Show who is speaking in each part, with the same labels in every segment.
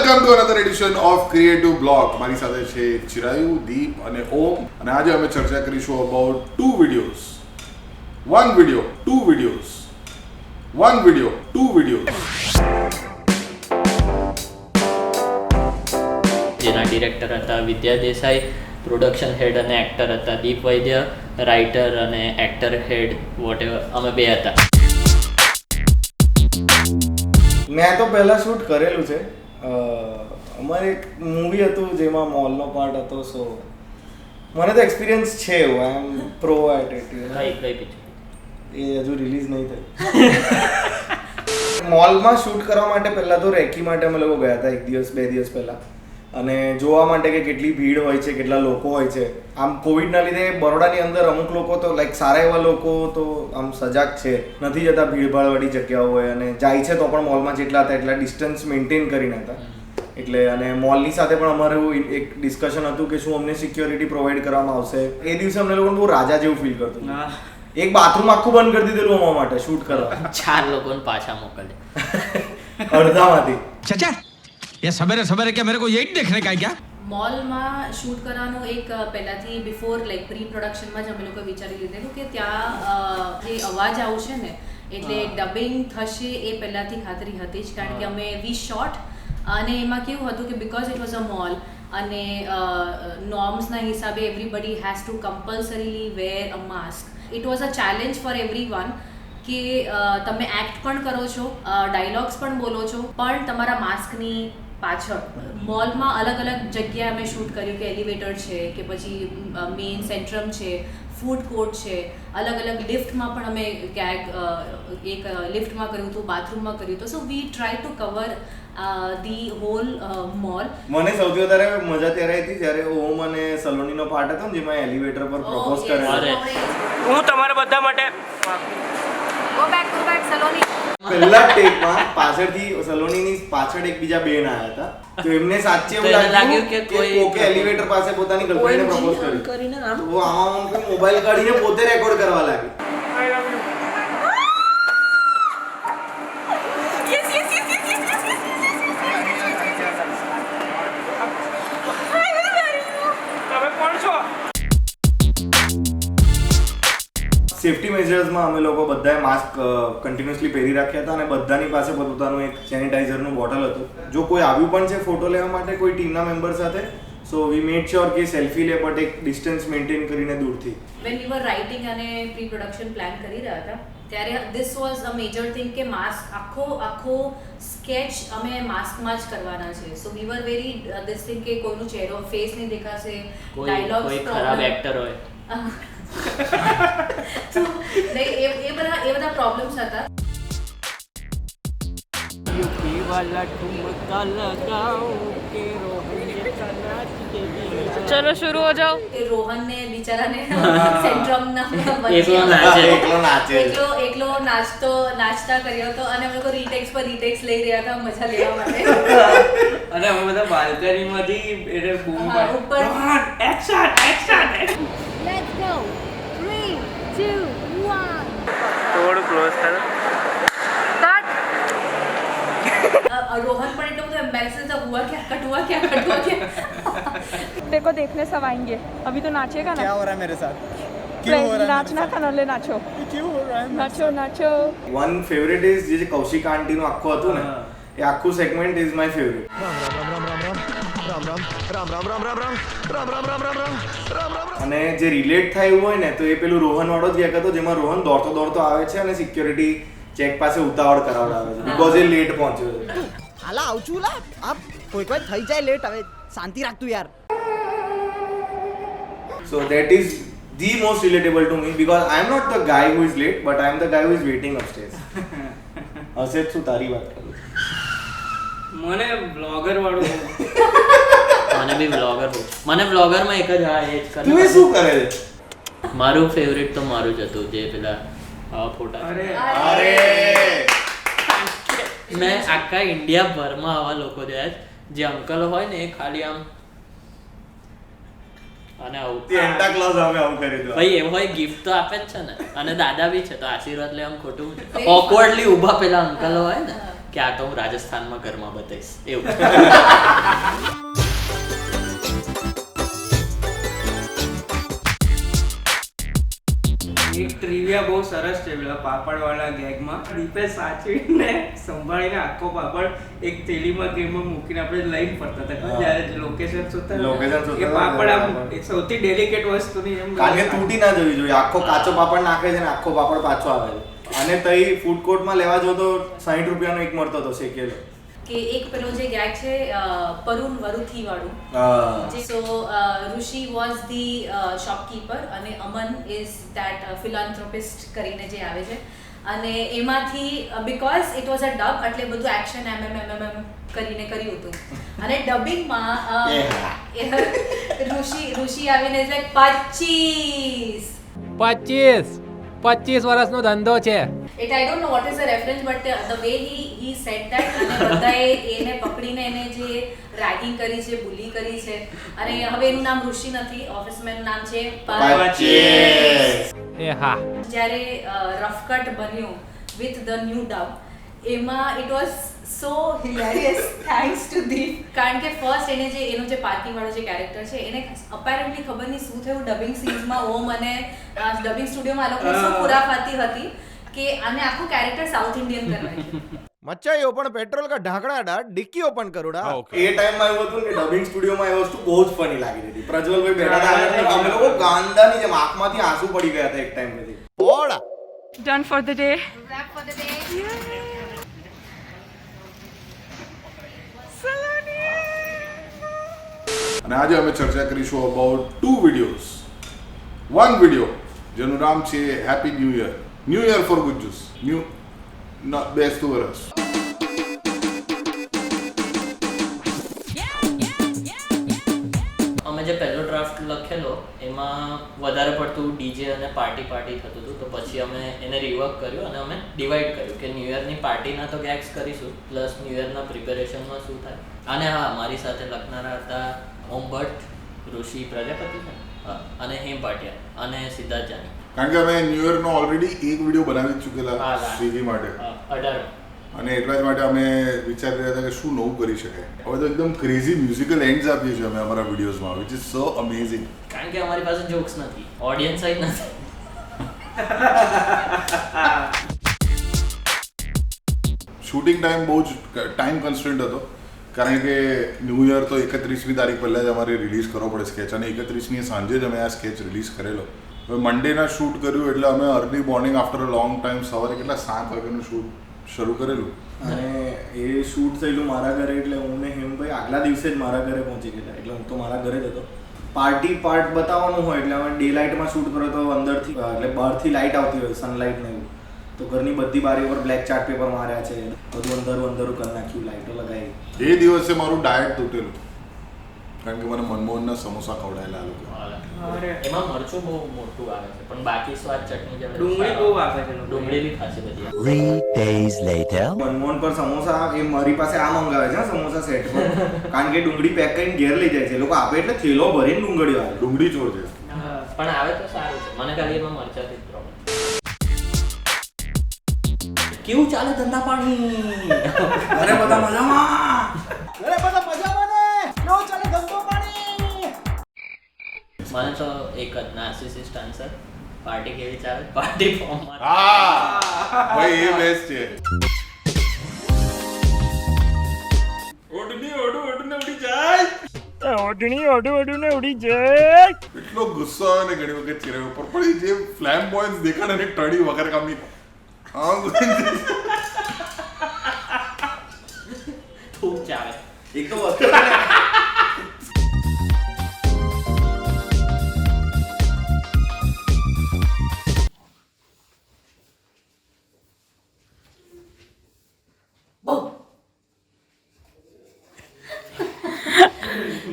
Speaker 1: Welcome to another addition of creative block. મારી સાથે છે ચિરાયુ, દીપ અને ઓમ. અને આજે અમે ચર્ચા કરીશું about two videos. One video, two videos. One video, two videos.
Speaker 2: જેના ડિરેક્ટર હતા વિદ્યા દેસાઈ, પ્રોડક્શન હેડ અને એક્ટર હતા દીપ વૈદ્ય, રાઇટર અને એક્ટર હેડ વોટેવર અમે બે હતા.
Speaker 3: મેં તો પહેલાં શૂટ કરેલું છે. અમારે એક મૂવી હતું જેમાં મોલનો પાર્ટ હતો. સો મને તો એક્સપિરિયન્સ છે એવું. આઈ એમ પ્રો એટ ઇટ.
Speaker 2: કઈ પિક્ચર
Speaker 3: એ હજુ રિલીઝ નહીં થઈ. મોલમાં શૂટ કરવા માટે પહેલાં તો રેકી માટે અમે લોકો ગયા હતા 1 દિવસ 2 દિવસ પહેલાં, અને જોવા માટે કે કેટલી ભીડ હોય છે, કેટલા લોકો હોય છે. આમ કોવિડના લીધે બરોડાની અંદર અમુક લોકો તો લાઈક સારા એવા લોકો તો આમ સજાગ છે, નથી જતા ભીડભાડવાળી જગ્યાઓ હોય, અને જાય છે તો પણ મોલમાં જેટલા હતા એટલા ડિસ્ટન્સ મેન્ટેન કરીને હતા. એટલે અને મોલની સાથે પણ અમારું એક ડિસ્કશન હતું કે શું અમને સિક્યોરિટી પ્રોવાઈડ કરવામાં આવશે. એ દિવસે અમને લોકોને બહુ રાજા જેવું ફીલ કરતું. એક બાથરૂમ આખું બંધ કરી દીધેલું અમારા માટે શૂટ કરવા.
Speaker 2: 4 લોકોને પાછા મોકલે
Speaker 3: અડધામાંથી.
Speaker 4: चाचा ये सवेरे सवेरे क्या मेरे को यही देखने का है क्या?
Speaker 5: મોલમાં શૂટ કરવાનું એક પહેલાંથી બિફોર લાઈક પ્રી પ્રોડક્શનમાં જ અમે લોકો વિચારી લીધેલું કે ત્યાં જે અવાજ આવશે ને એટલે ડબિંગ થશે એ પહેલાંથી ખાતરી હતી જ, કારણ કે અમે વી શોટ અને એમાં કેવું હતું કે because it was a mall અને નોર્મ્સના હિસાબે everybody has to compulsorily wear a mask. It was a challenge for every one કે તમે એક્ટ પણ કરો છો, ડાયલોગ્સ પણ બોલો છો, પણ તમારા માસ્કની પાછળ મોલમાં અલગ અલગ જગ્યાએ અમે શૂટ કર્યું કે એલિવેટર છે કે પછી મેઇન સેન્ટ્રમ છે, ફૂડ કોર્ટ છે, અલગ અલગ લિફ્ટમાં પણ અમે ક્યાંક એક લિફ્ટમાં કર્યું હતું, બાથરૂમમાં કર્યું હતું. So we try to cover the whole mall.
Speaker 3: મને સૌથી વધારે મજા ત્યારે આવી હતી જ્યારે ઓમ અને સલોનીનો પાર્ટ હતો ને જેમાં એલિવેટર પર પ્રપોઝ કરે.
Speaker 4: હું તમારા બધા માટે
Speaker 5: ગો બેક સલોની.
Speaker 3: પહેલા ટેકમાં પાછળથી સલોનીની પાછળ એક બીજા બેન આવ્યા હતા, તો એમને સાચે એવું લાગ્યું કે કોકે એલિવેટર પાસે પોતાની ગર્લફ્રેન્ડને પ્રપોઝ કર્યું. તો આમાં મોબાઈલ કાઢીને પોતે રેકોર્ડ કરવા લાગી. સેફ્ટી મેજર્સમાં અમે લોકો બધાએ માસ્ક કન્ટિન્યુઅસલી પહેરી રાખ્યા હતા, અને બધાની પાસે પોતાનું એક સેનિટાઈઝરનું બોટલ હતું. જો કોઈ આવ્યું પણ છે ફોટો લેવા માટે કોઈ ટીમના મેમ્બર સાથે, સો વી મેડ શ્યોર કે સેલ્ફી લે બટ એક ડિસ્ટન્સ મેન્ટેન કરીને દૂરથી.
Speaker 5: વેન વી વર રાઇટિંગ અને પ્રી પ્રોડક્શન પ્લાન કરી રહ્યા હતા ત્યારે this was a major thing કે માસ્ક આખો સ્કેચ અમે માસ્કમાં જ કરવાના છે. સો વી વર વેરી ધીસ થિંગ કે કોઈનો ચહેરો ફેસ નહીં દેખાશે, ડાયલોગ્સ
Speaker 2: કોઈ ખરાબ એક્ટર હોય
Speaker 5: તો એ બધા પ્રોબ્લેમ્સ હતા.
Speaker 2: યુપી વાલા ઠુમકા લગાઓ કે
Speaker 6: चलो शुरू हो जाओ.
Speaker 5: એ રોહનને બિચારાને સેન્ટ્રમના એકલો નાચતા કર્યો હતો, અને અમે લોકો રીટેક્સ પર રીટેક્સ લઈ રહ્યા હતા મજા લેવા માટે.
Speaker 2: અને અમે બધા બાલ્કનીમાંથી એટલે બૂમ
Speaker 5: ઉપર
Speaker 6: Let's go. 3, 2, 1.
Speaker 2: થોડું ક્લોઝ કરો.
Speaker 5: रोहन पण एकदम एम्बैरेसिंग था, हुआ क्या कट हुआ क्या
Speaker 6: तेरे को देखने सब आएंगे. अभी तो नाचेगा ना.
Speaker 3: क्या हो रहा है मेरे साथ?
Speaker 6: नाचना था ना, ले नाचो.
Speaker 3: क्यों हो रहा है?
Speaker 6: नाचो.
Speaker 3: વન ફેવરેટ ઇઝ જે કૌશિક આંટીનું આખું હતું ને, એ આખું સેગમેન્ટ ઇઝ માય ફેવરેટ. અને જે રિલેટ થાય એવું હોય ને તો એ પેલું રોહન વાળો જ એક હતો જેમાં રોહન દોડતો આવે છે અને સિક્યોરિટી ચેક પાસે ઉતાવળ કરાવડાવે છે બીકોઝ એ લેટ પહોંચ્યો છે.
Speaker 7: હાલા આવશું લા આપ કોઈ થઈ જાય લેટ, હવે શાંતિ રાખતું યાર.
Speaker 3: So that is the most relatable to me because I am not the guy who is late, but I am the guy who is waiting upstairs. હશે શું તારી વાત કરું?
Speaker 2: મને બ્લોગર વાળો મને બી બ્લોગર મને બ્લોગરમાં એક જ હા એ જ કરે.
Speaker 3: તું એ શું કરે છે?
Speaker 2: મારું ફેવરિટ તો મારું જ હતું, જે પેલા ફોટા.
Speaker 3: અરે
Speaker 2: મેં આખા ઇન્ડિયાભરમાં આવા લોકો જોયા છે જે અંકલ હોય ને એ ખાલી આમ અને આવું
Speaker 3: સેન્ટા ક્લોઝ અમે આવું કરી દો
Speaker 2: ભાઈ એવો હોય ગિફ્ટ તો આપે જ છે ને, અને દાદા બી છે તો આશીર્વાદ લે આમ ખોટું ઓકવર્ડલી ઊભા પેલા અંકલ હોય ને કે આ તો હું રાજસ્થાનમાં ઘરમાં બતાવીશ એવું.
Speaker 8: એક ટ્રિવિયા બહુ સરસ છે પેલા પાપડવાળા ગેગમાં દીપે સાચવીને સંભાળીને આખો પાપડ એક થેલીમાં ગેમમાં મૂકીને આપણે લઈને ફરતા હતા જ્યારે લોકેશન શોધતા એ પાપડ આમ સૌથી ડેલિકેટ વસ્તુની એમ
Speaker 3: કારણ કે તૂટી ના જવી જોઈએ. આખો કાચો પાપડ નાખે છે ને આખો પાપડ પાછો આવે છે. અને તઈ ફૂડ કોર્ટમાં લેવા જો તો 60 રૂપિયાનો એક મળતો હતો શેકેલો.
Speaker 5: કે એક પેલો જે ગેગ છે પરુણ વરુથી વાળું. સો ઋષિ વોઝ ધી શોપકીપર અને અમન ઇઝ ધેટ ફિલાન્થ્રોપિસ્ટ કરીને જે આવે છે. અને એમાંથી બીકોઝ ઇટ વોઝ અ ડબ એટલે બધું એક્શન એમ કરીને કર્યું હતું. અને ડબિંગમાં ઋષિ આવીને ઇઝ લાઈક
Speaker 9: 25 વર્ષનો ધંધો છે.
Speaker 5: It I don't know what is the reference but the way he said that અને બધાએ એને પકડીને એને જે રેગિંગ કરી છે, બુલી કરી છે. અને હવે એનું નામ ઋષિ નથી, ઓફિસમેન નામ છે પચીસ.
Speaker 9: એ હા,
Speaker 5: જ્યારે રફ કટ બન્યું વિથ ધ ન્યૂ ડબ એમાં it was so hilarious thanks to Deep. કારણ કે ફર્સ્ટ એને જે એનો જે પાર્કિંગ વાળો જે કેરેક્ટર છે એને અપેરેન્ટલી ખબર નહીં શું થયું ડબિંગ સીન્સમાં ઓમ અને ડબિંગ સ્ટુડિયોમાં આ લોકોને શું ખુરાફાતી હતી કે આને આખું કેરેક્ટર સાઉથ ઇન્ડિયન કરવાય.
Speaker 7: मचाई ओपन पेट्रोल का ढाकड़ा डाल डिक्की ओपन करोड़ा.
Speaker 3: એ ટાઈમમાં એવું હતું કે ડબિંગ સ્ટુડિયોમાં એ વસ્તુ બહુ જ ફની લાગી રહી હતી. પ્રજ્વલભાઈ બેઠા હતા અમે લોકો ગાંડાની જેમ આંખમાંથી આંસુ પડી ગયા હતા એક ટાઈમ પછી.
Speaker 7: पोड़ा
Speaker 6: Done for the day.
Speaker 5: Wrap for the day.
Speaker 1: અને આજે અમે ચર્ચા કરીશું અબાઉટ 2 વિડીયોઝ. 1 વિડીયો જેનું નામ છે happy new year. New year for Gujjus. બેસતું વરસ.
Speaker 2: અમે જે પહેલો ડ્રાફ્ટ લખેલો એમાં વધારે પડતું ડીજે અને પાર્ટી થતું હતું. તો પછી અમે એને રિવર્ક કર્યું અને અમે ડિવાઈડ કર્યું કે ન્યૂ યરની પાર્ટીના તો ગેગ્સ કરીશું પ્લસ ન્યૂ યરના પ્રિપેરેશનમાં શું થાય. અને હા, મારી સાથે લખનારા હતા ઓમ ભટ્ટ, ઋષિ પ્રજાપતિ અને હેમ પાટિયા અને સિદ્ધાર્થ જાની.
Speaker 1: કારણ કે અમે ન્યૂ યરનો ઓલરેડી એક વિડીયો બનાવી ચૂકેલા સ્વિગી માટે
Speaker 2: 18
Speaker 1: અને એટલા જ માટે અમે વિચારી રહ્યા હતા કે શું નવું કરી શકાય. હવે તો એકદમ ક્રેઝી મ્યુઝિકલ એન્ડ્સ આપીએ છીએ અમે અમારા વિડીયોઝમાં, વિચ ઇઝ સો અમેઝિંગ.
Speaker 2: કારણ કે અમારી પાસે જોક્સ નથી, ઓડિયન્સ જ નથી.
Speaker 1: શૂટિંગ ટાઈમ બહુ જ ટાઈમ કન્સ્ટન્ટ હતો કારણ કે ન્યૂ યર તો 31મી તારીખ પહેલાં જ અમારે રિલીઝ કરવો પડે સ્કેચ અને 31મી સાંજે જ અમે આ સ્કેચ રિલીઝ કરેલો. હવે મંડેના શૂટ કર્યું એટલે અમે early morning after a long time સવારે કેટલા 7 વાગ્યાનું શૂટ શરૂ કરેલું.
Speaker 3: અને એ શૂટ થયેલું મારા ઘરે એટલે હું ને હેમભાઈ આગલા દિવસે જ મારા ઘરે પહોંચી ગયા એટલે હું તો મારા ઘરે જ હતો. પાર્ટી પાર્ટ બતાવવાનું હોય એટલે અમે ડે લાઇટમાં શૂટ કરો તો અંદરથી એટલે બહારથી લાઇટ આવતી હોય સનલાઇટ ને એવું તો ઘરની બધી બારી પર બ્લેક ચાર્ટ પેપર માર્યા છે, બધું અંદરું કરી નાખ્યું, લાઇટો લગાવી.
Speaker 1: એ દિવસે મારું ડાયટ તૂટેલું કારણ કે મને મનમોહનના સમોસા ખવડાયેલા લોકો.
Speaker 2: એમાં મરચું બહુ મોટું આવે છે પણ બાકી સ્વાદ ચટણી જેવો
Speaker 8: ડુંગળી બહુ આવે છે.
Speaker 2: ડુંગળી બી ખાસી બધી.
Speaker 10: 3 days later.
Speaker 3: મનમોહન પર સમોસા એ મારી પાસે આ મંગાવે છે સમોસા સેટ પર કારણ કે ડુંગળી પેક કરીને ઘેર લઈ જાય છે. એ લોકો આપે એટલે થેલો ભરીને ડુંગળી આવે.
Speaker 1: ડુંગળી ચોર છે
Speaker 2: પણ આવે તો સારું છે. મને ખાલી એમાં મરચાથી પ્રોબ્લેમ. કેવું ચાલે ધંધા પાણી?
Speaker 3: અરે બધા મજામાં.
Speaker 7: अरे बता मजा ने नो चले धंधो पानी.
Speaker 2: મને તો એક જ નાર્સિસિસ્ટ આન્સર, પાર્ટી કેવી ચાલે? પાર્ટી ફોર્મમાં.
Speaker 1: હા ભાઈ એ બેસ્ટ છે. ઓઢણી ઉડી જાય. એટલો ગુસ્સો આવે ને ઘણી વખત ચહેરા ઉપર પણ એ જે ફ્લેમ પોઈન્ટ્સ દેખાડે ને ટડી વગર કામની
Speaker 2: ખૂબ ચાલે.
Speaker 3: એક તો વસ્તુ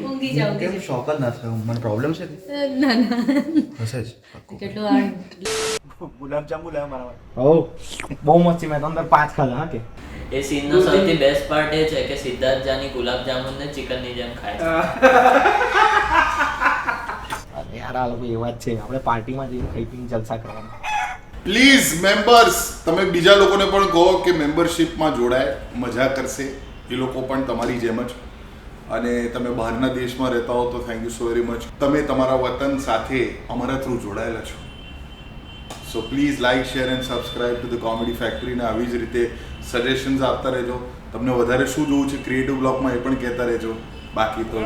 Speaker 5: ઊંઘી જાવ
Speaker 7: કેમ શોક જ ના થયો મને પ્રોબ્લેમ છે
Speaker 5: ના ના
Speaker 7: હશે જ
Speaker 5: કેટલું આ
Speaker 3: ગુલાબજાંબુ લાવ્યા મારા માટે. બહુ મસ્તી મેં તો અંદર 5 ખાધા હા કે
Speaker 2: એ સીનનો સૌથી બેસ્ટ પાર્ટ એ છે કે સિદ્ધાર્થ જાની ગુલાબ જામુન ને ચિકનની જેમ ખાય છે.
Speaker 3: અરે યાર આ લોકો એવા જ છે. આપણે પાર્ટીમાં જઈને ખાઈ પીને જલસા કરવાના.
Speaker 1: પ્લીઝ મેમ્બર્સ, તમે બીજા લોકોને પણ કહો કે મેમ્બરશિપમાં જોડાય, મજા કરશે એ લોકો પણ તમારી જેમ જ. અને તમે બહારના દેશમાં રહેતા હો તો thank you so very much. તમે તમારા વતન સાથે અમારા થ્રુ જોડાયેલા છો. So please like, share and subscribe to the comedy factory. ને આવી જ રીતે સજેશન્સ આપતા રહેજો. તમને વધારે શું જોવું છે ક્રિએટિવ બ્લોગમાં એ પણ કહેતા રહેજો. બાકી તો